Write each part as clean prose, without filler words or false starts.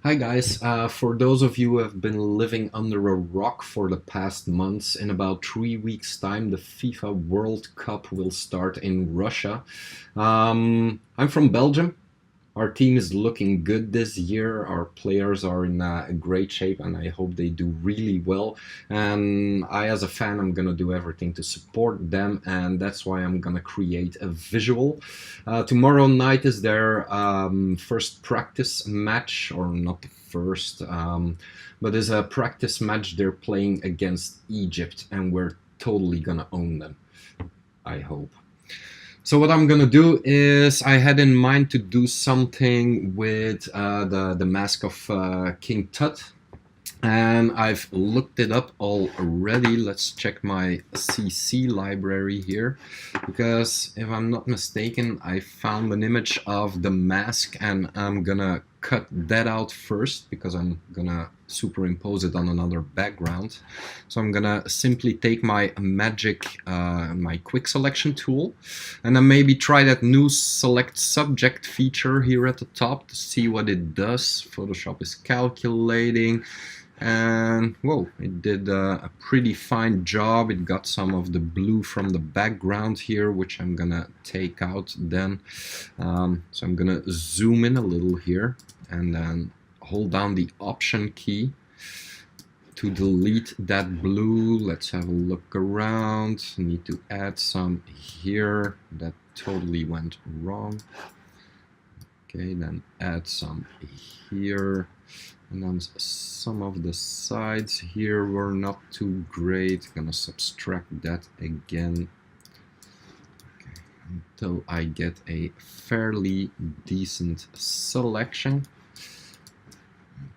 Hi guys, for those of you who have been living under a rock for the past months, in about 3 weeks time the FIFA World Cup will start in Russia. I'm from Belgium. Our team is looking good this year. Our players are in great shape and I hope they do really well. And I, as a fan, I'm gonna do everything to support them, and that's why I'm gonna create a visual. Tomorrow night is their first practice match, or not the first, but it's a practice match. They're playing against Egypt and we're totally gonna own them, I hope. So what I'm gonna do is, I had in mind to do something with the mask of King Tut, and I've looked it up already. Let's check my CC library here, because if I'm not mistaken I found an image of the mask and I'm gonna cut that out first because I'm gonna superimpose it on another background. So I'm gonna simply take my my quick selection tool and then maybe try that new select subject feature here at the top to see what it does. Photoshop is calculating, and whoa, it did a pretty fine job. It got some of the blue from the background here, which I'm gonna take out then. So I'm gonna zoom in a little here and then hold down the Option key to delete that blue. Let's have a look around. Need to add some here. That totally went wrong. Okay, then add some here. And then some of the sides here were not too great. Gonna subtract that again. Okay, until I get a fairly decent selection.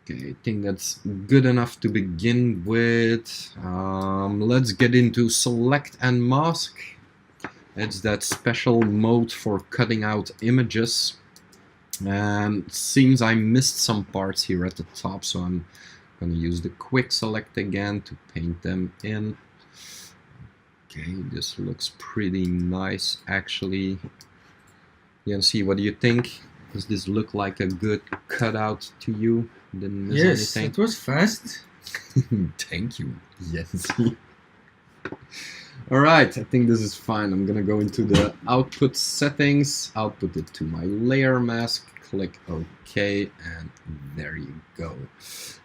Okay, I think that's good enough to begin with. Let's get into select and mask. It's that special mode for cutting out images. And it seems I missed some parts here at the top, so I'm going to use the quick select again to paint them in. Okay, this looks pretty nice actually. You can see, what do you think? Does this look like a good cutout to you? Didn't miss Yes, anything? it was fast. Thank you, Yancy. Alright, I think this is fine. I'm gonna go into the output settings, output it to my layer mask, click OK, and there you go.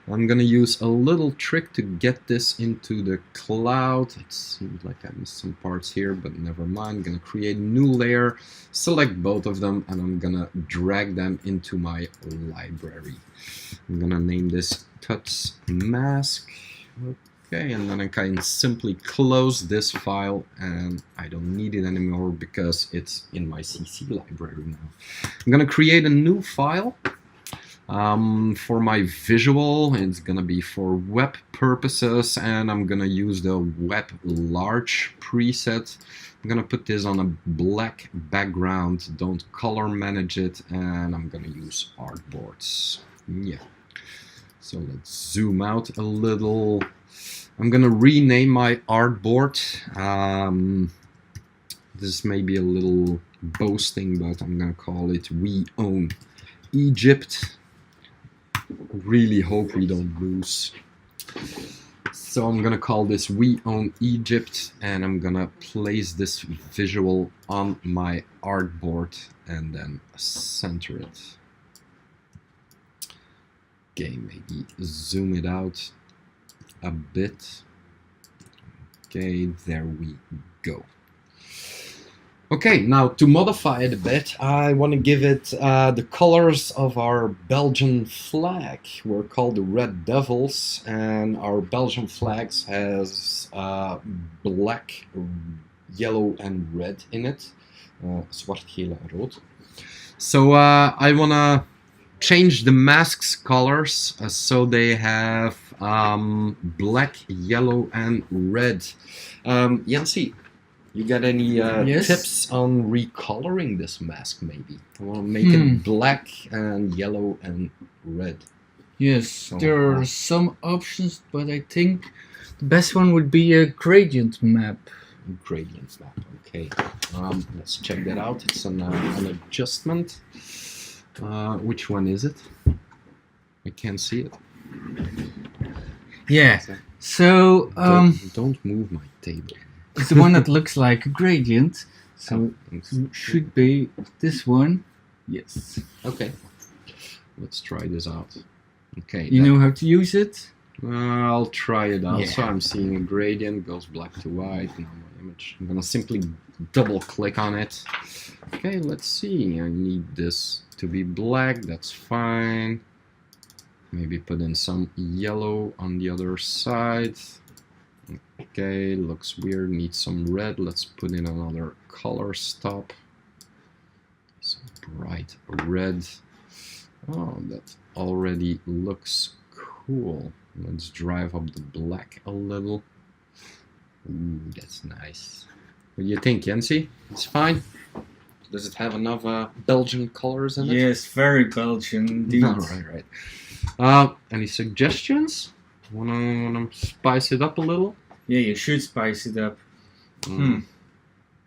I'm gonna use a little trick to get this into the cloud. It seems like I missed some parts here, but never mind. I'm gonna create a new layer, select both of them, and I'm gonna drag them into my library. I'm gonna name this Tut's mask. Okay, and then I can simply close this file and I don't need it anymore because it's in my CC library now. I'm gonna create a new file for my visual. It's gonna be for web purposes, and I'm gonna use the web large preset. I'm gonna put this on a black background, don't color manage it, and I'm gonna use artboards. Yeah. So let's zoom out a little. I'm gonna rename my artboard. This may be a little boasting, but I'm gonna call it We Own Egypt. Really hope we don't lose. So I'm gonna call this We Own Egypt, and I'm gonna place this visual on my artboard and then center it. Okay, maybe zoom it out a bit. Okay, there we go. Okay, now to modify it a bit, I want to give it the colors of our Belgian flag. We're called the Red Devils, and our Belgian flags has black, yellow and red in it. Zwart, gele en rood. So I want to change the mask's colors so they have black, yellow and red. Yancy, you got any Yes. tips on recoloring this mask maybe? I want to make it black and yellow and red. Yes, there are some options, but I think the best one would be a gradient map. Gradient map, okay. Let's check that out. It's an adjustment. Which one is it? I can't see it. Yeah. So don't move my table. it's the one that looks like a gradient. So it should be this one. Yes. Okay. Let's try this out. Okay. You know how to use it? I'll try it out. Yeah. So I'm seeing a gradient, goes black to white. Now my image. I'm gonna simply double click on it. Okay, let's see. I need this to be black. That's fine. Maybe put in some yellow on the other side. Okay, looks weird. Need some red. Let's put in another color stop. Some bright red. Oh, that already looks cool. Let's drive up the black a little. Ooh, that's nice. What do you think, Jensie? It's fine? Does it have enough Belgian colors in it? Yes, very Belgian indeed. Right. Any suggestions? Wanna spice it up a little? Yeah, you should spice it up.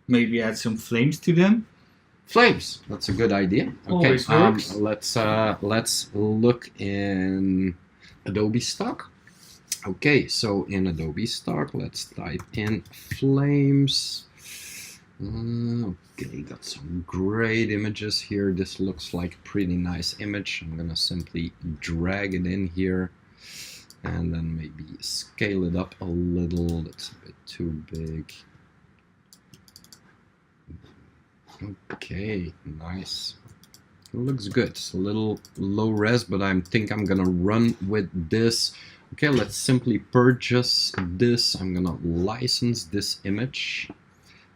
Maybe add some flames to them. Flames. That's a good idea. Okay. Always works. Let's look in Adobe stock. Okay, so in Adobe stock, let's type in flames. Okay, got some great images here. This looks like a pretty nice image. I'm gonna simply drag it in here and then maybe scale it up a little. That's a bit too big. Okay, nice. It looks good. It's a little low res, but I think I'm gonna run with this. Okay, let's simply purchase this. I'm gonna license this image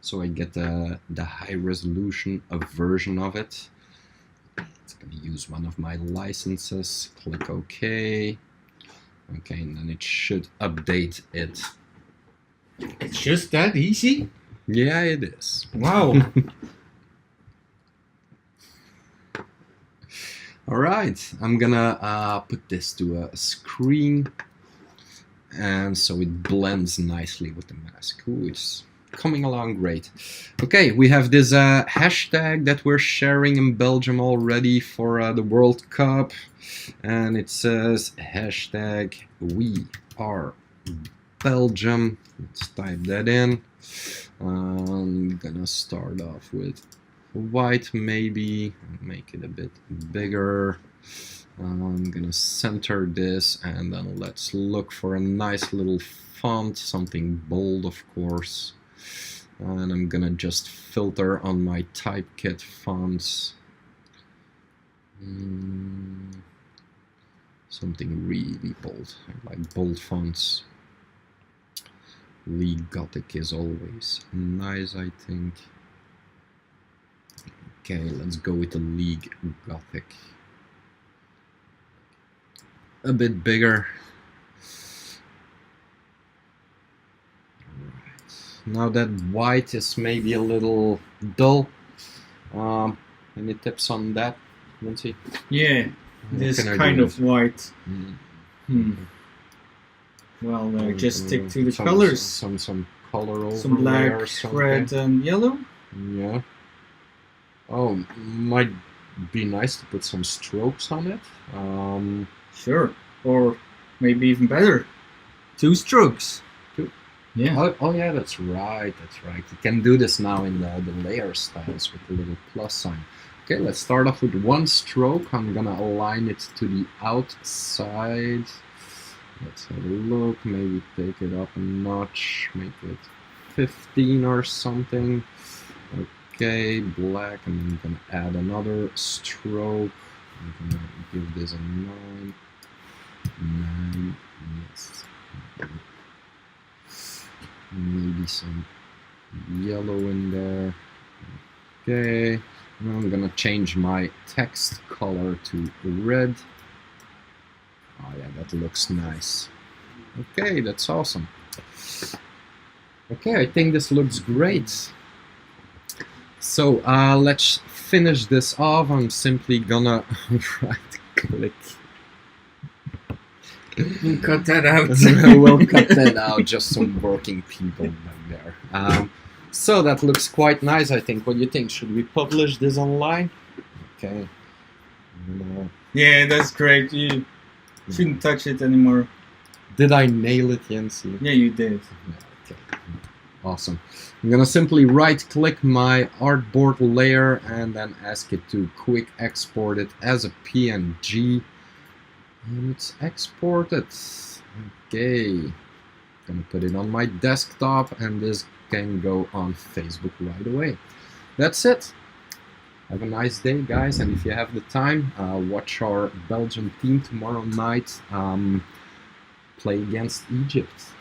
so I get the high resolution version of it. It's gonna use one of my licenses. Click OK. Okay, and then it should update it. It's just that easy? Yeah, it is. Wow. Alright, I'm gonna put this to a screen, and so it blends nicely with the mask. Ooh, it's coming along great. Okay, we have this hashtag that we're sharing in Belgium already for the World Cup, and it says hashtag we are Belgium. Let's type that in. I'm gonna start off with white, maybe make it a bit bigger. I'm gonna center this, and then let's look for a nice little font, something bold of course, and I'm gonna just filter on my typekit fonts. Something really bold. I like bold fonts. League Gothic is always nice, I think. Okay, let's go with the League Gothic. A bit bigger. Right. Now that white is maybe a little dull. Any tips on that, Lindsay? Yeah, this kind of white. Well, just stick to the colors. Some color over. Some black, red, and yellow. Yeah. Oh, might be nice to put some strokes on it. Sure, or maybe even better, 2 strokes. 2. Yeah. Oh yeah, that's right. You can do this now in the layer styles with the little plus sign. Okay, let's start off with 1 stroke. I'm gonna align it to the outside. Let's have a look. Maybe take it up a notch. Make it 15 or something. Okay, black, and I'm gonna add another stroke. I'm gonna give this a 9. 9, yes. Maybe some yellow in there. Okay, now I'm gonna change my text color to red. Oh yeah, that looks nice. Okay, that's awesome. Okay, I think this looks great. So let's finish this off. I'm simply gonna right click. We'll cut that out. We'll cut that out, just some working people back there. So that looks quite nice, I think. What do you think? Should we publish this online? Okay. Yeah, that's great. Shouldn't touch it anymore. Did I nail it, Jensi? Yeah, you did. Okay. Awesome. I'm gonna simply right-click my artboard layer and then ask it to quick export it as a PNG. And it's exported. Okay. Gonna put it on my desktop, and this can go on Facebook right away. That's it. Have a nice day, guys, and if you have the time, watch our Belgian team tomorrow night play against Egypt.